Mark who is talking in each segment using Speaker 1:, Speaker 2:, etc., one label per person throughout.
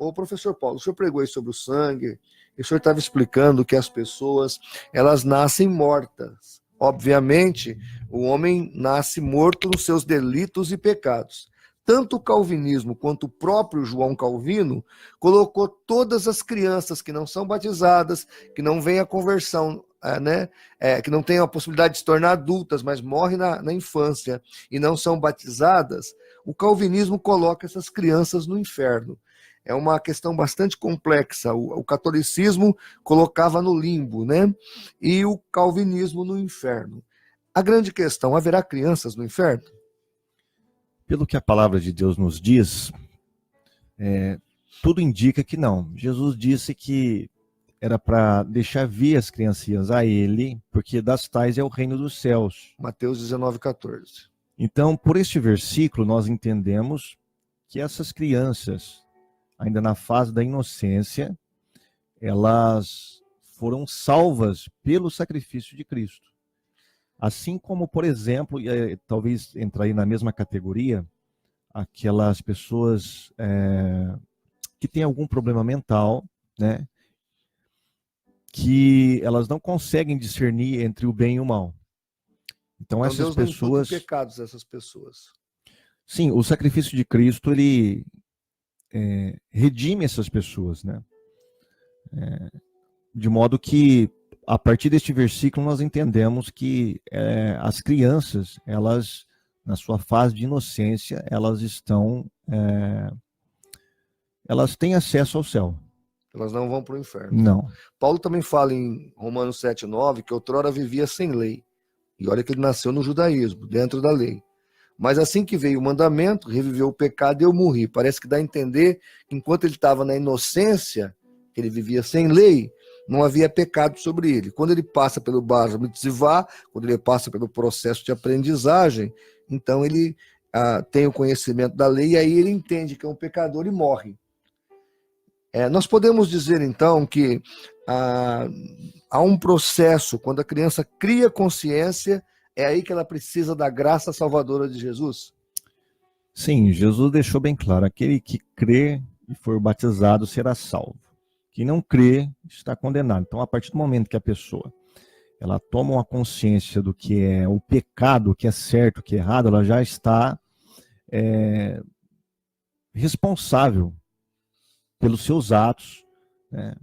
Speaker 1: ô professor Paulo, o senhor pregou aí sobre o sangue, e o senhor estava explicando que as pessoas, elas nascem mortas. Obviamente, o homem nasce morto nos seus delitos e pecados. Tanto o calvinismo quanto o próprio João Calvino colocou todas as crianças que não são batizadas, que não vêm à conversão, que não têm a possibilidade de se tornar adultas, mas morrem na infância e não são batizadas, o calvinismo coloca essas crianças no inferno. É uma questão bastante complexa. O catolicismo colocava no limbo, né? E o calvinismo no inferno. A grande questão, haverá crianças no inferno?
Speaker 2: Pelo que a palavra de Deus nos diz, tudo indica que não. Jesus disse que era para deixar vir as criancinhas a ele, porque das tais é o reino dos céus.
Speaker 1: Mateus 19:14.
Speaker 2: Então, por este versículo, nós entendemos que essas crianças, ainda na fase da inocência, elas foram salvas pelo sacrifício de Cristo. Assim como, por exemplo, talvez entrar aí na mesma categoria, aquelas pessoas que têm algum problema mental, né, que elas não conseguem discernir entre o bem e o mal. Então essas
Speaker 1: Deus
Speaker 2: pessoas...
Speaker 1: não imputa pecados dessas pessoas.
Speaker 2: Sim, o sacrifício de Cristo, ele redime essas pessoas, né? De modo que, a partir deste versículo, nós entendemos que as crianças, elas, na sua fase de inocência, elas estão... elas têm acesso ao céu.
Speaker 1: Elas não vão para o inferno.
Speaker 2: Não.
Speaker 1: Paulo também fala em Romanos 7:9 que outrora vivia sem lei. E olha que ele nasceu no judaísmo, dentro da lei. Mas assim que veio o mandamento, reviveu o pecado e eu morri. Parece que dá a entender que enquanto ele estava na inocência, que ele vivia sem lei, não havia pecado sobre ele. Quando ele passa pelo Bar Mitzvah, quando ele passa pelo processo de aprendizagem, então ele tem o conhecimento da lei e aí ele entende que é um pecador e morre. Nós podemos dizer então que há um processo, quando a criança cria consciência, é aí que ela precisa da graça salvadora de Jesus?
Speaker 2: Sim, Jesus deixou bem claro, aquele que crê e for batizado será salvo. Quem não crê está condenado. Então, a partir do momento que a pessoa ela toma uma consciência do que é o pecado, o que é certo, o que é errado, ela já está responsável pelos seus atos, né?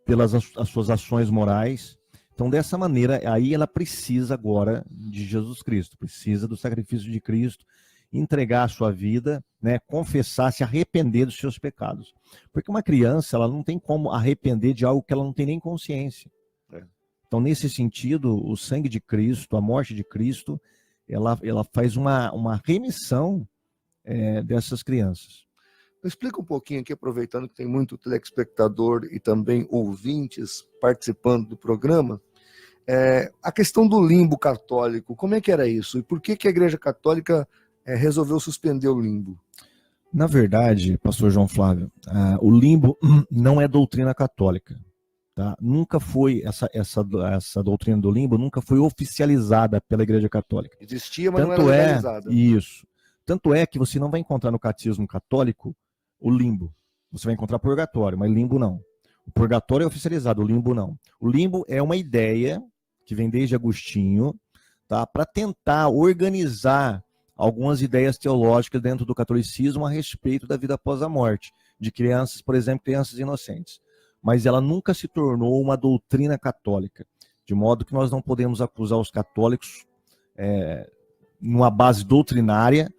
Speaker 2: Pelas as suas ações morais. Então, dessa maneira, aí ela precisa agora de Jesus Cristo, precisa do sacrifício de Cristo, entregar a sua vida, né, confessar, se arrepender dos seus pecados. Porque uma criança, ela não tem como arrepender de algo que ela não tem nem consciência. Então, nesse sentido, o sangue de Cristo, a morte de Cristo, ela faz uma remissão dessas crianças.
Speaker 1: Explica um pouquinho aqui, aproveitando que tem muito telespectador e também ouvintes participando do programa, a questão do limbo católico, como é que era isso? E por que a Igreja Católica resolveu suspender o limbo?
Speaker 2: Na verdade, pastor João Flávio, o limbo não é doutrina católica. Tá? Nunca foi, essa doutrina do limbo nunca foi oficializada pela Igreja Católica.
Speaker 1: Existia, mas não era legalizada.
Speaker 2: Isso. Tanto é que você não vai encontrar no catecismo católico o limbo. Você vai encontrar purgatório, mas limbo não. O purgatório é oficializado, o limbo não. O limbo é uma ideia que vem desde Agostinho, tá? Para tentar organizar algumas ideias teológicas dentro do catolicismo a respeito da vida após a morte, de crianças, por exemplo, crianças inocentes. Mas ela nunca se tornou uma doutrina católica, de modo que nós não podemos acusar os católicos numa base doutrinária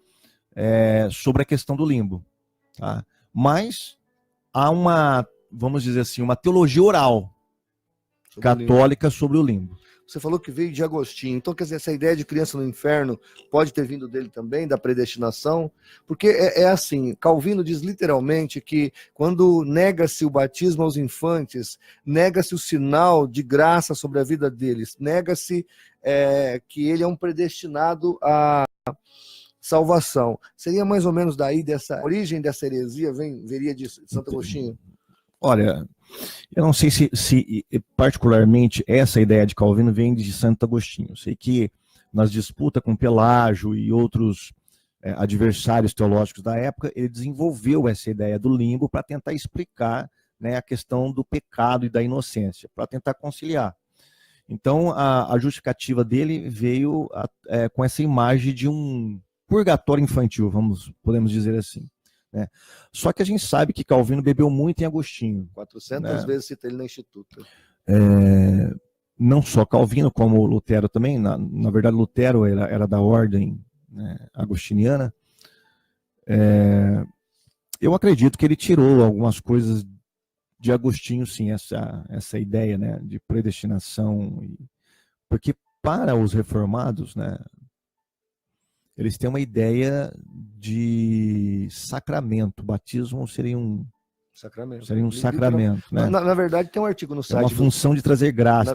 Speaker 2: sobre a questão do limbo. Tá? Mas há vamos dizer assim, uma teologia oral católica sobre o limbo.
Speaker 1: Você falou que veio de Agostinho, então quer dizer, essa ideia de criança no inferno pode ter vindo dele também, da predestinação? Porque assim, Calvino diz literalmente que quando nega-se o batismo aos infantes, nega-se o sinal de graça sobre a vida deles, nega-se que ele é um predestinado a salvação. Seria mais ou menos daí, dessa origem dessa heresia, veria de Santo Agostinho?
Speaker 2: Olha, eu não sei se particularmente essa ideia de Calvino vem de Santo Agostinho. Eu sei que nas disputas com Pelágio e outros adversários teológicos da época, ele desenvolveu essa ideia do limbo para tentar explicar, né, a questão do pecado e da inocência, para tentar conciliar. Então, a justificativa dele veio com essa imagem de um purgatório infantil, podemos dizer assim. Né? Só que a gente sabe que Calvino bebeu muito em Agostinho.
Speaker 1: 400 vezes cita ele na Instituta.
Speaker 2: Não só Calvino, como Lutero também. Na verdade, Lutero era da ordem, né, agostiniana. Eu acredito que ele tirou algumas coisas de Agostinho, sim, essa ideia, né, de predestinação. Porque para os reformados, né, eles têm uma ideia de sacramento. O batismo seria um sacramento. Né?
Speaker 1: Na verdade, tem um artigo no site.
Speaker 2: Tem uma função de trazer graça.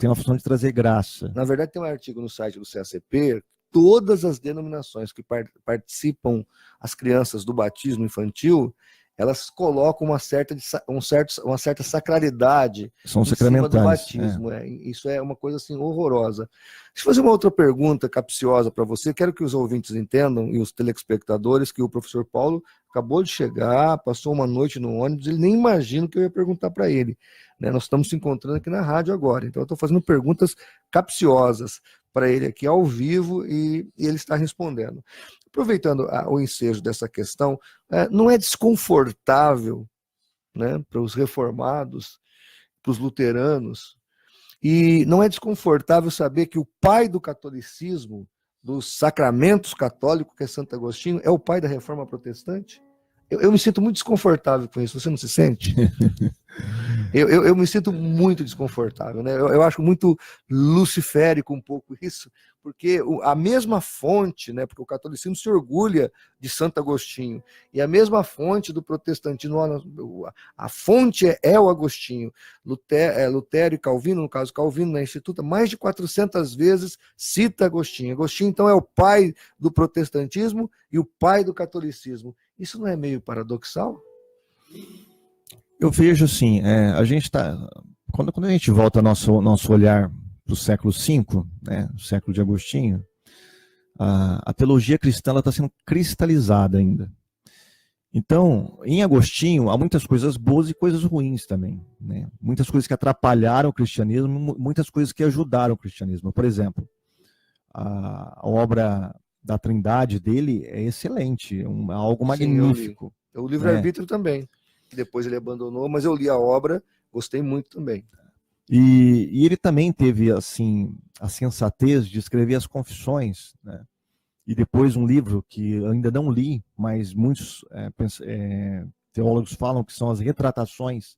Speaker 1: Na verdade, tem um artigo no site do CACP. Todas as denominações que participam, as crianças do batismo infantil, elas colocam uma certa sacralidade
Speaker 2: em cima do
Speaker 1: batismo. Isso é uma coisa assim horrorosa. Deixa eu fazer uma outra pergunta capciosa para você. Quero que os ouvintes entendam, e os telespectadores, que o professor Paulo acabou de chegar, passou uma noite no ônibus, ele nem imagina o que eu ia perguntar para ele. Né? Nós estamos se encontrando aqui na rádio agora, então eu estou fazendo perguntas capciosas para ele aqui ao vivo e ele está respondendo. Aproveitando o ensejo dessa questão, não é desconfortável, né, para os reformados, para os luteranos, e não é desconfortável saber que o pai do catolicismo, dos sacramentos católicos, que é Santo Agostinho, é o pai da reforma protestante? Eu me sinto muito desconfortável com isso, você não se sente? Eu me sinto muito desconfortável, né? Eu acho muito luciférico um pouco isso, porque a mesma fonte, né? Porque o catolicismo se orgulha de Santo Agostinho, e a mesma fonte do protestantismo, a fonte é o Agostinho. Lutero e Calvino, no caso Calvino na Instituta, mais de 400 vezes cita Agostinho. Agostinho, então, é o pai do protestantismo e o pai do catolicismo. Isso não é meio paradoxal?
Speaker 2: Eu vejo assim, a gente está. Quando a gente volta nosso olhar para o século V, né, o século de Agostinho, a teologia cristã está sendo cristalizada ainda. Então, em Agostinho, há muitas coisas boas e coisas ruins também. Né? Muitas coisas que atrapalharam o cristianismo, muitas coisas que ajudaram o cristianismo. Por exemplo, a obra da Trindade dele é excelente, é algo magnífico.
Speaker 1: Sim, o livre-arbítrio também. Depois ele abandonou, mas eu li a obra, gostei muito também.
Speaker 2: E ele também teve assim a sensatez de escrever as Confissões, né? E depois um livro que ainda não li, mas muitos teólogos falam que são as retratações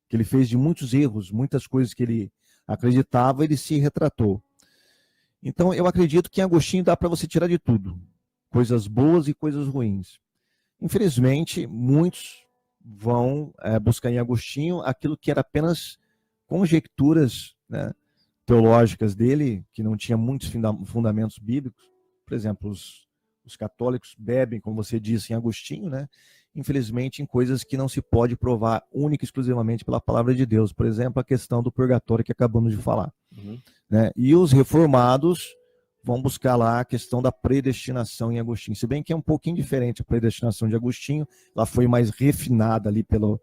Speaker 2: que ele fez de muitos erros, muitas coisas que ele acreditava, ele se retratou. Então eu acredito que em Agostinho dá para você tirar de tudo, coisas boas e coisas ruins. Infelizmente, muitos vão buscar em Agostinho aquilo que era apenas conjecturas, né, teológicas dele, que não tinha muitos fundamentos bíblicos. Por exemplo, os católicos bebem, como você disse, em Agostinho, né, infelizmente em coisas que não se pode provar única e exclusivamente pela palavra de Deus. Por exemplo, a questão do purgatório que acabamos de falar. Né? E os reformados vão buscar lá a questão da predestinação em Agostinho. Se bem que é um pouquinho diferente a predestinação de Agostinho, ela foi mais refinada ali pelo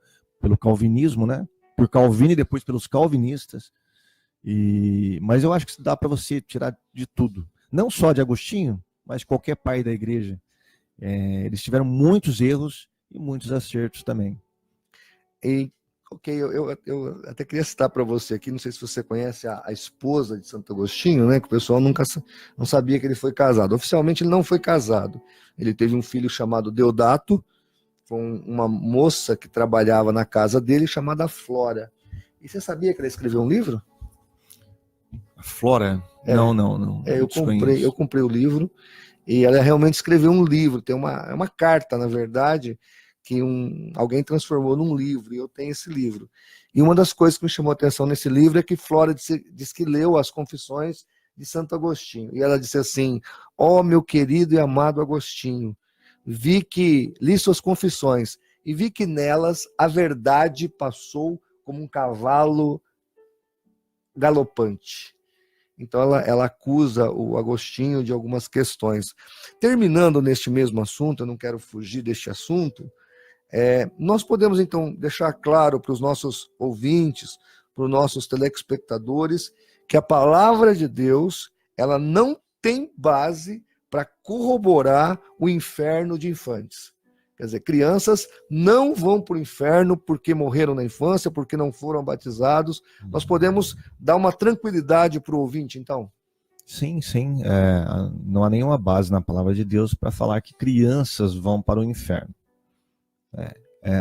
Speaker 2: calvinismo, né? Por Calvino e depois pelos calvinistas. Mas eu acho que dá para você tirar de tudo. Não só de Agostinho, mas qualquer pai da igreja. Eles tiveram muitos erros e muitos acertos também.
Speaker 1: Ok, eu até queria citar para você aqui, não sei se você conhece a esposa de Santo Agostinho, né, que o pessoal não sabia que ele foi casado. Oficialmente ele não foi casado. Ele teve um filho chamado Deodato, com uma moça que trabalhava na casa dele chamada Flora. E você sabia que ela escreveu um livro?
Speaker 2: Flora? Não.
Speaker 1: Eu comprei o livro e ela realmente escreveu um livro. Tem uma carta, na verdade, que alguém transformou num livro, e eu tenho esse livro. E uma das coisas que me chamou a atenção nesse livro é que Flora diz que leu as Confissões de Santo Agostinho. E ela disse assim: ó, meu querido e amado Agostinho, li suas confissões e vi que nelas a verdade passou como um cavalo galopante. Então ela acusa o Agostinho de algumas questões. Terminando neste mesmo assunto, eu não quero fugir deste assunto, nós podemos então deixar claro para os nossos ouvintes, para os nossos telespectadores, que a palavra de Deus, ela não tem base para corroborar o inferno de infantes. Quer dizer, crianças não vão para o inferno porque morreram na infância, porque não foram batizados. Nós podemos dar uma tranquilidade para o ouvinte, então?
Speaker 2: Sim, sim. Não há nenhuma base na palavra de Deus para falar que crianças vão para o inferno.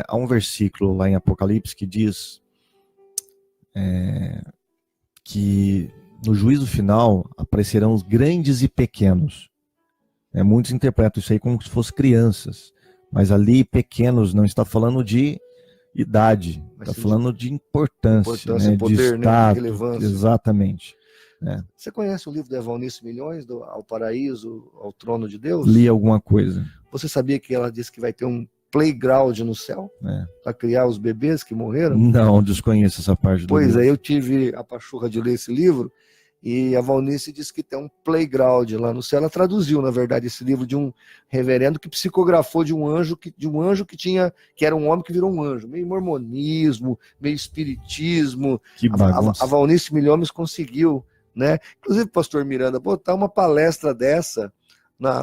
Speaker 2: Há um versículo lá em Apocalipse que diz que no juízo final aparecerão os grandes e pequenos. Muitos interpretam isso aí como se fossem crianças, mas ali pequenos não está falando de idade, está falando de importância, né?
Speaker 1: Poder,
Speaker 2: de status,
Speaker 1: relevância.
Speaker 2: Exatamente.
Speaker 1: Você conhece o livro do Evalnice Milhões, Ao Paraíso, ao Trono de Deus?
Speaker 2: Li alguma coisa.
Speaker 1: Você sabia que ela disse que vai ter um playground no céu para criar os bebês que morreram?
Speaker 2: Não, desconheço essa parte do livro.
Speaker 1: Pois é, eu tive a pachorra de ler esse livro e a Valnice disse que tem um playground lá no céu. Ela traduziu, na verdade, esse livro de um reverendo que psicografou de um anjo que era um homem que virou um anjo, meio mormonismo, meio espiritismo.
Speaker 2: Que bagunça.
Speaker 1: A Valnice Milhomes conseguiu, né? Inclusive, pastor Miranda, botar uma palestra dessa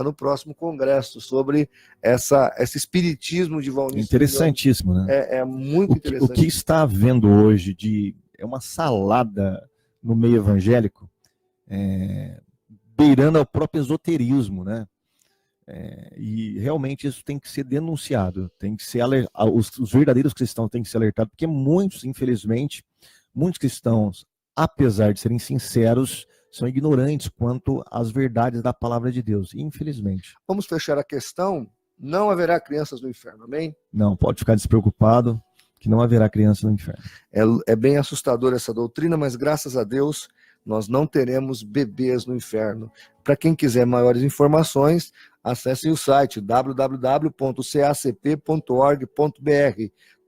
Speaker 1: no próximo congresso sobre esse espiritismo de Valnice.
Speaker 2: Interessantíssimo, né?
Speaker 1: É muito interessante.
Speaker 2: O que está havendo hoje é uma salada no meio evangélico, beirando ao próprio esoterismo, né? E realmente isso tem que ser denunciado, tem que ser os verdadeiros cristãos têm que ser alertados, porque infelizmente, muitos cristãos, apesar de serem sinceros, são ignorantes quanto às verdades da palavra de Deus, infelizmente.
Speaker 1: Vamos fechar a questão. Não haverá crianças no inferno, amém?
Speaker 2: Não, pode ficar despreocupado, que não haverá criança no inferno.
Speaker 1: É bem assustadora essa doutrina, mas graças a Deus nós não teremos bebês no inferno. Para quem quiser maiores informações, acessem o site www.cacp.org.br,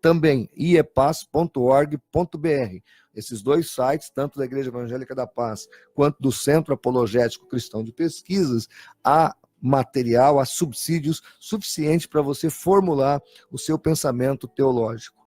Speaker 1: também iepaz.org.br. Esses dois sites, tanto da Igreja Evangélica da Paz quanto do Centro Apologético Cristão de Pesquisas, há material, há subsídios suficientes para você formular o seu pensamento teológico.